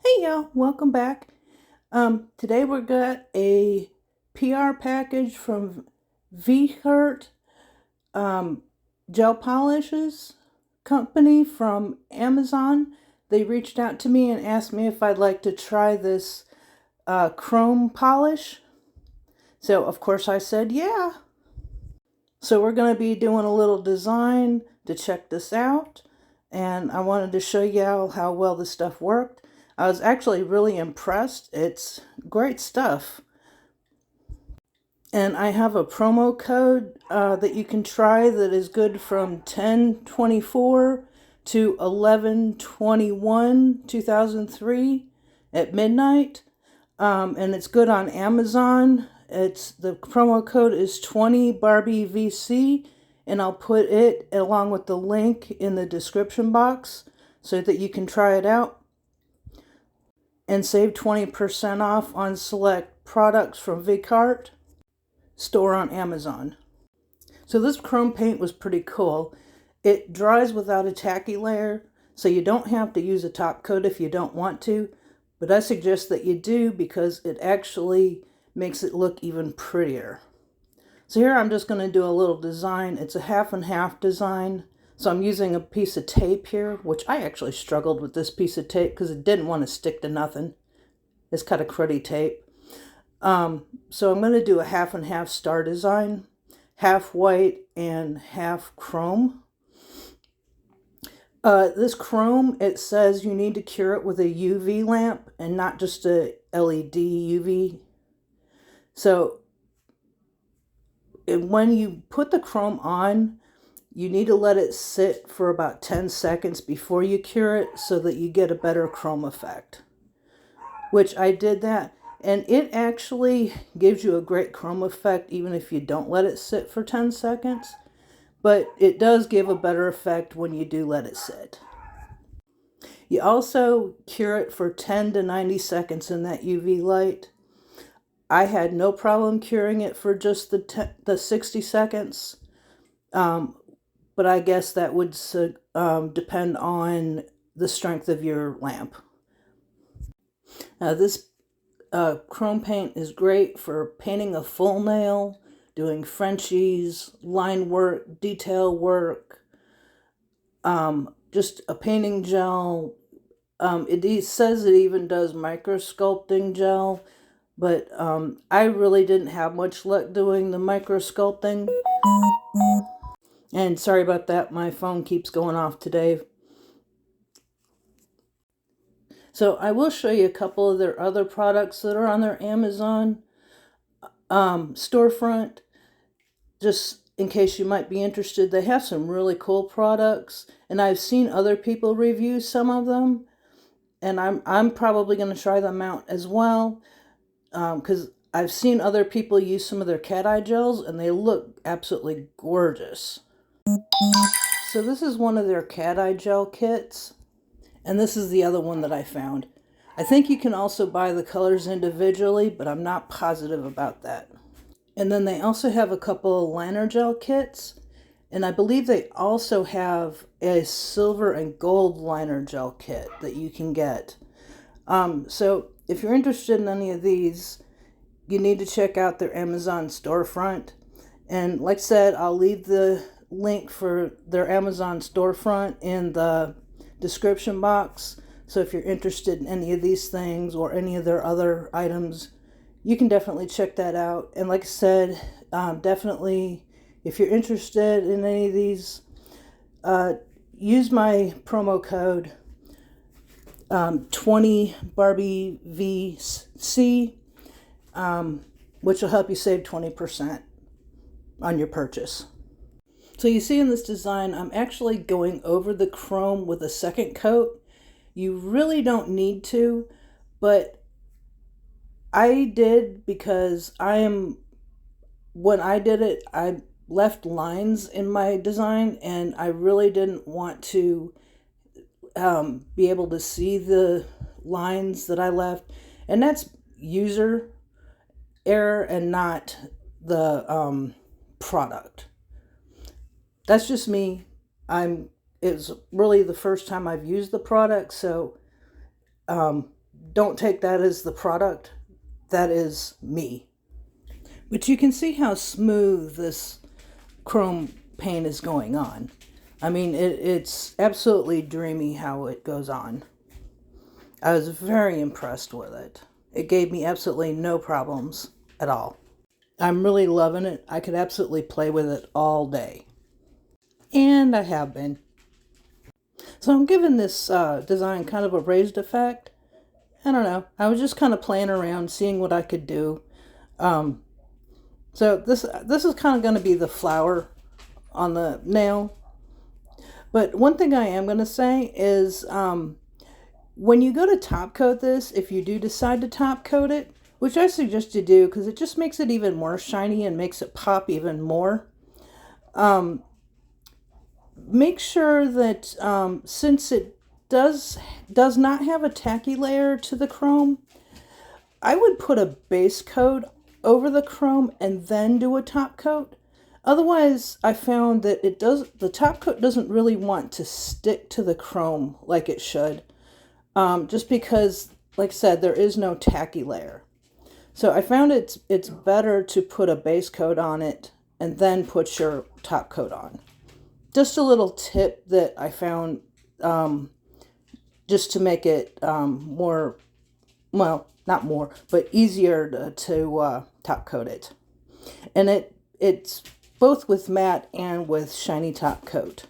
Hey y'all, welcome back. Today we got a PR package from Vhccirt um, gel polishes company from Amazon. They reached out to me and asked me if I'd like to try this chrome polish. So of course I said yeah. So we're going to be doing a little design to check this out. And I wanted to show y'all how well this stuff worked. I was actually really impressed. It's great stuff. And I have a promo code that you can try that is good from 10/24 to 11/21/2003 at midnight. And it's good on Amazon. The promo code is 20 Barbie VC, and I'll put it along with the link in the description box so that you can try it out and save 20% off on select products from Vhccirt store on Amazon. So this chrome paint was pretty cool. It dries without a tacky layer, so you don't have to use a top coat if you don't want to, but I suggest that you do because it actually makes it look even prettier. So here I'm just going to do a little design. It's a half and half design. So I'm using a piece of tape here, which I actually struggled with this piece of tape because it didn't want to stick to nothing. It's kind of cruddy tape. So I'm going to do a half and half star design, half white and half chrome. This chrome, it says you need to cure it with a UV lamp and not just a LED UV. So when you put the chrome on, you need to let it sit for about 10 seconds before you cure it so that you get a better chrome effect, which I did that. And it actually gives you a great chrome effect even if you don't let it sit for 10 seconds. But it does give a better effect when you do let it sit. You also cure it for 10 to 90 seconds in that UV light. I had no problem curing it for just the 60 seconds. But I guess that would depend on the strength of your lamp. This chrome paint is great for painting a full nail, doing Frenchies, line work, detail work, just a painting gel. It says it even does micro sculpting gel, but I really didn't have much luck doing the micro sculpting. And sorry about that, my phone keeps going off today. So I will show you a couple of their other products that are on their Amazon storefront, just in case you might be interested. They have some really cool products, and I've seen other people review some of them, and I'm probably going to try them out as well, because I've seen other people use some of their cat eye gels, and they look absolutely gorgeous. So this is one of their cat eye gel kits. And this is the other one that I found. I think you can also buy the colors individually, but I'm not positive about that. And then they also have a couple of liner gel kits. And I believe they also have a silver and gold liner gel kit that you can get. So if you're interested in any of these, you need to check out their Amazon storefront. And like I said, I'll leave the link for their Amazon storefront in the description box. So if you're interested in any of these things or any of their other items, you can definitely check that out. And like I said, definitely if you're interested in any of these, use my promo code 20 Barbie VC, which will help you save 20% on your purchase. So you see in this design, I'm actually going over the chrome with a second coat. You really don't need to, but I did because when I did it, I left lines in my design, and I really didn't want to be able to see the lines that I left. And that's user error and not the product. That's just me. It's really the first time I've used the product, so don't take that as the product. That is me. But you can see how smooth this chrome paint is going on. I mean, it's absolutely dreamy how it goes on. I was very impressed with it. It gave me absolutely no problems at all. I'm really loving it. I could absolutely play with it all day. And I have been. So I'm giving this design kind of a raised effect. I don't know. I was just kind of playing around, seeing what I could do. So this is kind of going to be the flower on the nail. But one thing I am going to say is when you go to top coat this, if you do decide to top coat it, which I suggest you do because it just makes it even more shiny and makes it pop even more, make sure that since it does not have a tacky layer to the chrome, I would put a base coat over the chrome and then do a top coat. Otherwise, I found that the top coat doesn't really want to stick to the chrome like it should. Just because, like I said, there is no tacky layer. So I found it's better to put a base coat on it and then put your top coat on. Just a little tip that I found just to make it more, well, not more, but easier to top coat it. And it's both with matte and with shiny top coat.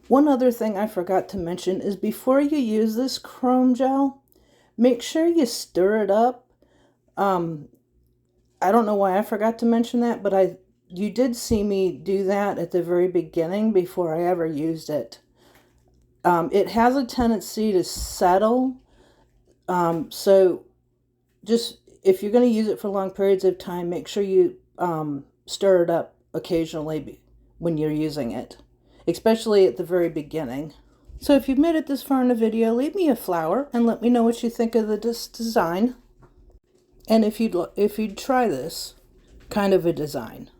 One other thing I forgot to mention is before you use this chrome gel, make sure you stir it up. I don't know why I forgot to mention that, but you did see me do that at the very beginning before I ever used it. It has a tendency to settle, so just if you're going to use it for long periods of time, make sure you stir it up occasionally when you're using it, especially at the very beginning. So if you've made it this far in the video, leave me a flower and let me know what you think of this design, and if you'd try this kind of a design.